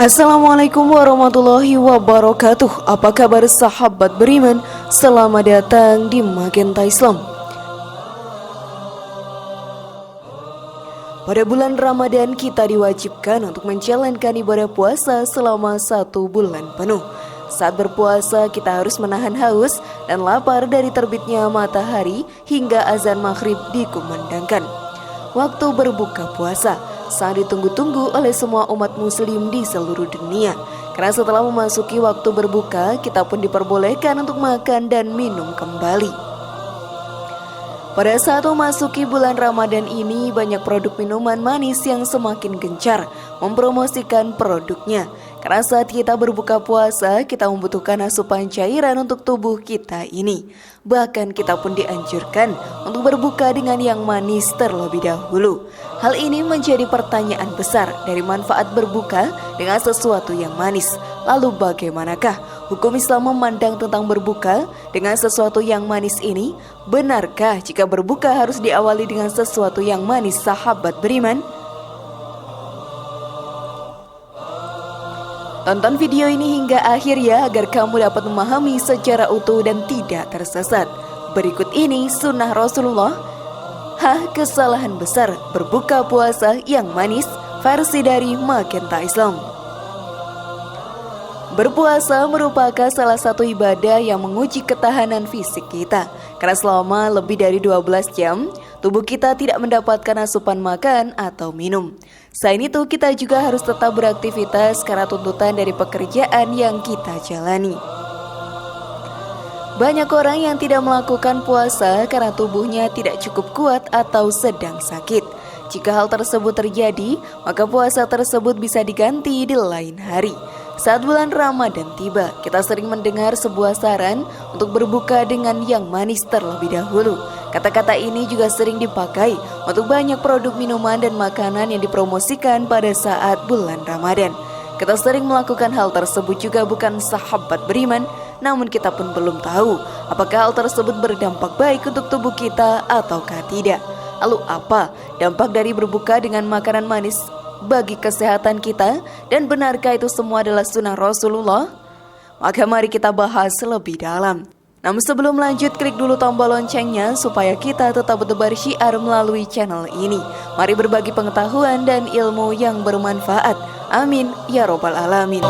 Assalamualaikum warahmatullahi wabarakatuh. Apa kabar sahabat beriman? Selamat datang di Magenta Islam. Pada bulan Ramadan kita diwajibkan untuk menjalankan ibadah puasa selama 1 bulan penuh. Saat berpuasa kita harus menahan haus dan lapar dari terbitnya matahari hingga azan maghrib dikumandangkan. Waktu berbuka puasa sangat ditunggu-tunggu oleh semua umat muslim di seluruh dunia. Karena setelah memasuki waktu berbuka, kita pun diperbolehkan untuk makan dan minum kembali. Pada saat memasuki bulan Ramadan ini, banyak produk minuman manis yang semakin gencar mempromosikan produknya. Karena saat kita berbuka puasa, kita membutuhkan asupan cairan untuk tubuh kita ini. Bahkan kita pun dianjurkan untuk berbuka dengan yang manis terlebih dahulu. Hal ini menjadi pertanyaan besar dari manfaat berbuka dengan sesuatu yang manis. Lalu bagaimanakah hukum Islam memandang tentang berbuka dengan sesuatu yang manis ini? Benarkah jika berbuka harus diawali dengan sesuatu yang manis, sahabat beriman? Tonton video ini hingga akhir ya agar kamu dapat memahami secara utuh dan tidak tersesat. Berikut ini sunnah Rasulullah. Kesalahan besar berbuka puasa yang manis, versi dari Magenta Islam. Berpuasa merupakan salah satu ibadah yang menguji ketahanan fisik kita. Karena selama lebih dari 12 jam, tubuh kita tidak mendapatkan asupan makan atau minum. Selain itu, kita juga harus tetap beraktivitas karena tuntutan dari pekerjaan yang kita jalani. Banyak orang yang tidak melakukan puasa karena tubuhnya tidak cukup kuat atau sedang sakit. Jika hal tersebut terjadi, maka puasa tersebut bisa diganti di lain hari. Saat bulan Ramadan tiba, kita sering mendengar sebuah saran untuk berbuka dengan yang manis terlebih dahulu. Kata-kata ini juga sering dipakai untuk banyak produk minuman dan makanan yang dipromosikan pada saat bulan Ramadan. Kita sering melakukan hal tersebut juga bukan sahabat beriman, namun kita pun belum tahu apakah hal tersebut berdampak baik untuk tubuh kita ataukah tidak. Lalu apa dampak dari berbuka dengan makanan manis bagi kesehatan kita, dan benarkah itu semua adalah sunnah Rasulullah? Maka mari kita bahas lebih dalam. Namun sebelum lanjut, klik dulu tombol loncengnya supaya kita tetap bertebar syiar melalui channel ini. Mari berbagi pengetahuan dan ilmu yang bermanfaat. Amin ya robbal alamin.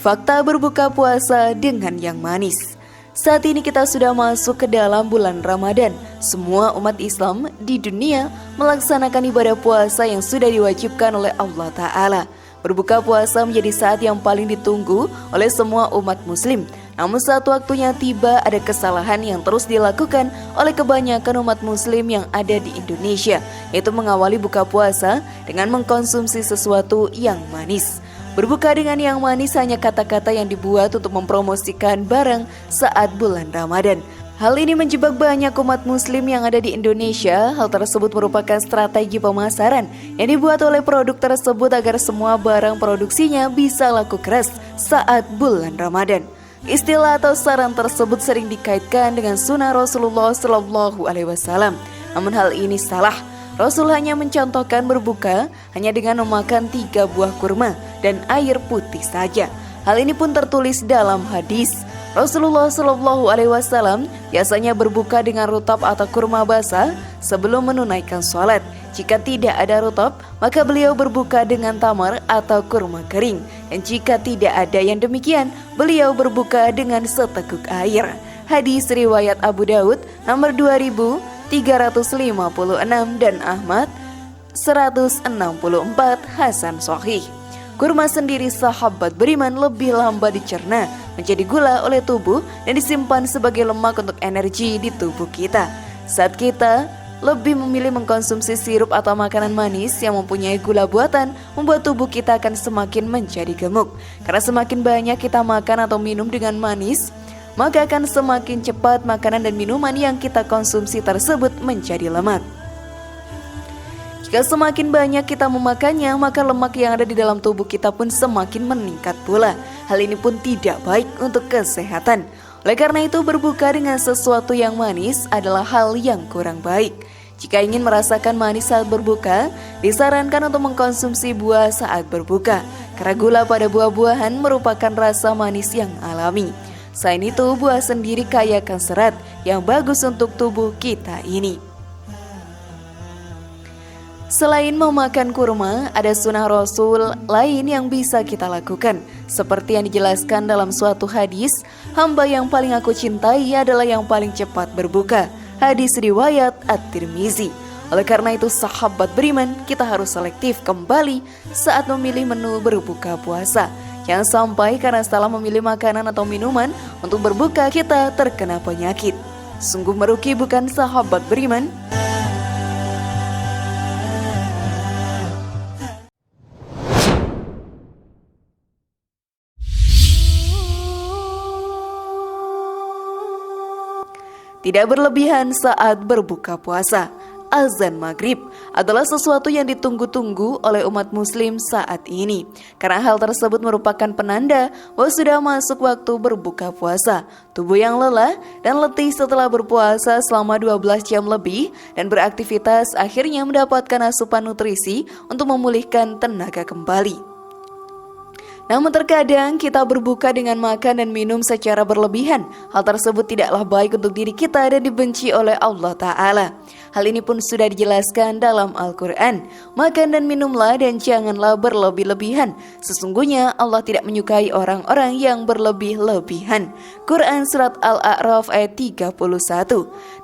Fakta berbuka puasa dengan yang manis. Saat ini kita sudah masuk ke dalam bulan Ramadan. Semua umat Islam di dunia melaksanakan ibadah puasa yang sudah diwajibkan oleh Allah Ta'ala. Berbuka puasa menjadi saat yang paling ditunggu oleh semua umat muslim. Namun saat waktunya tiba, ada kesalahan yang terus dilakukan oleh kebanyakan umat muslim yang ada di Indonesia, yaitu mengawali buka puasa dengan mengkonsumsi sesuatu yang manis. Berbuka dengan yang manis hanya kata-kata yang dibuat untuk mempromosikan barang saat bulan Ramadan. Hal ini menjebak banyak umat muslim yang ada di Indonesia. Hal tersebut merupakan strategi pemasaran yang dibuat oleh produk tersebut agar semua barang produksinya bisa laku keras saat bulan Ramadan. Istilah atau saran tersebut sering dikaitkan dengan sunnah Rasulullah SAW. Namun hal ini salah. Rasul hanya mencontohkan berbuka hanya dengan memakan 3 buah kurma dan air putih saja. Hal ini pun tertulis dalam hadis. Rasulullah SAW biasanya berbuka dengan rutab atau kurma basah sebelum menunaikan sholat. Jika tidak ada rutab, maka beliau berbuka dengan tamar atau kurma kering. Dan jika tidak ada yang demikian, beliau berbuka dengan seteguk air. Hadis riwayat Abu Daud nomor 2356 dan Ahmad 164, Hasan Sahih. Kurma sendiri, sahabat beriman, lebih lambat dicerna menjadi gula oleh tubuh dan disimpan sebagai lemak untuk energi di tubuh kita. Saat kita lebih memilih mengkonsumsi sirup atau makanan manis yang mempunyai gula buatan, membuat tubuh kita akan semakin menjadi gemuk. Karena semakin banyak kita makan atau minum dengan manis, maka akan semakin cepat makanan dan minuman yang kita konsumsi tersebut menjadi lemak. Jika semakin banyak kita memakannya, maka lemak yang ada di dalam tubuh kita pun semakin meningkat pula. Hal ini pun tidak baik untuk kesehatan. Oleh karena itu, berbuka dengan sesuatu yang manis adalah hal yang kurang baik. Jika ingin merasakan manis saat berbuka, disarankan untuk mengkonsumsi buah saat berbuka, karena gula pada buah-buahan merupakan rasa manis yang alami. Selain itu, buah sendiri kaya akan serat yang bagus untuk tubuh kita ini. Selain memakan kurma, ada sunnah Rasul lain yang bisa kita lakukan. Seperti yang dijelaskan dalam suatu hadis, hamba yang paling aku cintai adalah yang paling cepat berbuka. Hadis riwayat At-Tirmizi. Oleh karena itu, sahabat beriman, kita harus selektif kembali saat memilih menu berbuka puasa. Jangan sampai karena salah memilih makanan atau minuman untuk berbuka kita terkena penyakit. Sungguh merugi bukan sahabat beriman? Tidak berlebihan saat berbuka puasa. Azan maghrib adalah sesuatu yang ditunggu-tunggu oleh umat muslim saat ini. Karena hal tersebut merupakan penanda bahwa sudah masuk waktu berbuka puasa. Tubuh yang lelah dan letih setelah berpuasa selama 12 jam lebih dan beraktivitas akhirnya mendapatkan asupan nutrisi untuk memulihkan tenaga kembali. Namun terkadang kita berbuka dengan makan dan minum secara berlebihan. Hal tersebut tidaklah baik untuk diri kita dan dibenci oleh Allah Ta'ala. Hal ini pun sudah dijelaskan dalam Al-Quran. Makan dan minumlah dan janganlah berlebih-lebihan. Sesungguhnya Allah tidak menyukai orang-orang yang berlebih-lebihan. Quran Surat Al-A'raf ayat 31.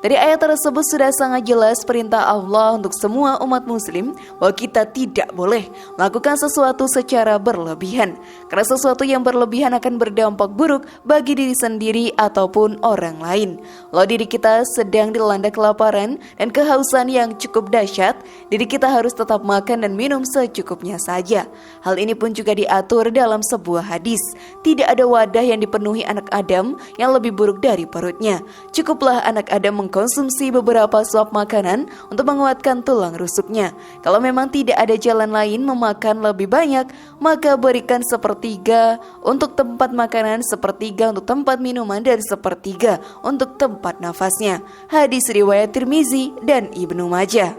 Dari ayat tersebut sudah sangat jelas perintah Allah untuk semua umat muslim bahwa kita tidak boleh melakukan sesuatu secara berlebihan. Karena sesuatu yang berlebihan akan berdampak buruk bagi diri sendiri ataupun orang lain. Kalau diri kita sedang dilanda kelaparan dan kehausan yang cukup dahsyat, diri kita harus tetap makan dan minum secukupnya saja. Hal ini pun juga diatur dalam sebuah hadis. Tidak ada wadah yang dipenuhi anak Adam yang lebih buruk dari perutnya. Cukuplah anak Adam mengkonsumsi beberapa suap makanan untuk menguatkan tulang rusuknya. Kalau memang tidak ada jalan lain memakan lebih banyak, maka berikan sepertiga untuk tempat makanan, sepertiga untuk tempat minuman, dan sepertiga untuk tempat nafasnya. Hadis riwayat Tirmizi dan Ibnu Majah.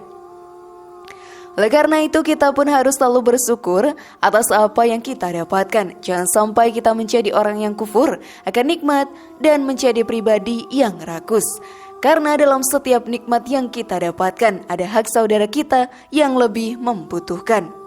Oleh karena itu, kita pun harus selalu bersyukur atas apa yang kita dapatkan. Jangan sampai kita menjadi orang yang kufur akan nikmat dan menjadi pribadi yang rakus. Karena dalam setiap nikmat yang kita dapatkan, ada hak saudara kita yang lebih membutuhkan.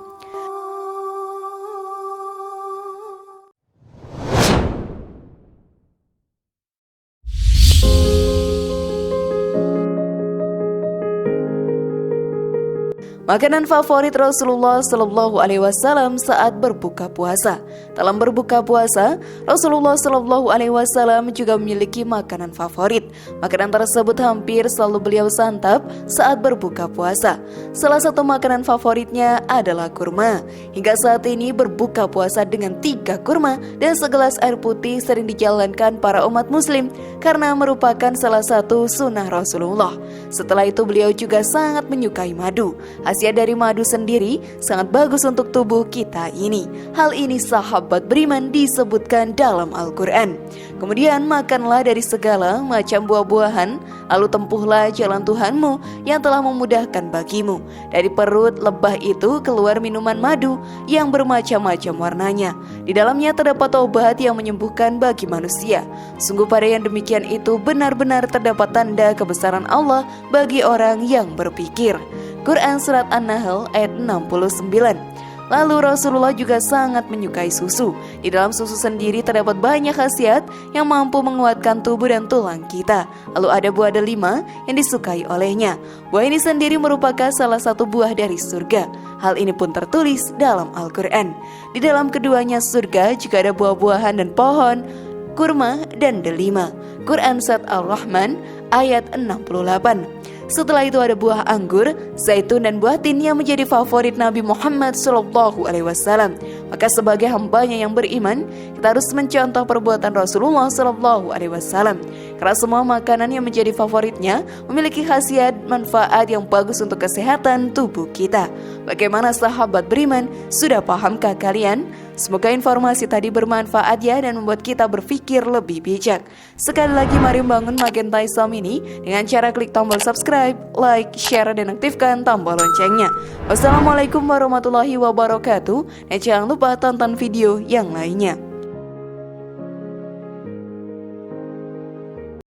Makanan favorit Rasulullah Shallallahu Alaihi Wasallam saat berbuka puasa. Dalam berbuka puasa, Rasulullah Shallallahu Alaihi Wasallam juga memiliki makanan favorit. Makanan tersebut hampir selalu beliau santap saat berbuka puasa. Salah satu makanan favoritnya adalah kurma. Hingga saat ini berbuka puasa dengan 3 kurma dan segelas air putih sering dijalankan para umat muslim karena merupakan salah satu sunnah Rasulullah. Setelah itu beliau juga sangat menyukai madu. Khasiat dari madu sendiri sangat bagus untuk tubuh kita ini. Hal ini sahabat beriman disebutkan dalam Al-Quran. Kemudian makanlah dari segala macam buah-buahan, lalu tempuhlah jalan Tuhanmu yang telah memudahkan bagimu. Dari perut lebah itu keluar minuman madu yang bermacam-macam warnanya. Di dalamnya terdapat obat yang menyembuhkan bagi manusia. Sungguh pada yang demikian itu benar-benar terdapat tanda kebesaran Allah bagi orang yang berpikir. Quran Surat An-Nahl ayat 69. Lalu Rasulullah juga sangat menyukai susu. Di dalam susu sendiri terdapat banyak khasiat yang mampu menguatkan tubuh dan tulang kita. Lalu ada buah delima yang disukai olehnya. Buah ini sendiri merupakan salah satu buah dari surga. Hal ini pun tertulis dalam Al-Quran. Di dalam keduanya surga juga ada buah-buahan dan pohon, kurma dan delima. Quran Surat Al-Rahman ayat 68. Setelah itu ada buah anggur, zaitun dan buah tin yang menjadi favorit Nabi Muhammad SAW. Maka sebagai hambanya yang beriman, kita harus mencontoh perbuatan Rasulullah SAW. Karena semua makanan yang menjadi favoritnya memiliki khasiat manfaat yang bagus untuk kesehatan tubuh kita. Bagaimana sahabat beriman? Sudah pahamkah kalian? Semoga informasi tadi bermanfaat ya dan membuat kita berpikir lebih bijak. Sekali lagi mari membangun Magenta Islam ini dengan cara klik tombol subscribe, like, share, dan aktifkan tombol loncengnya. Wassalamualaikum warahmatullahi wabarakatuh. Dan jangan lupa tonton video yang lainnya.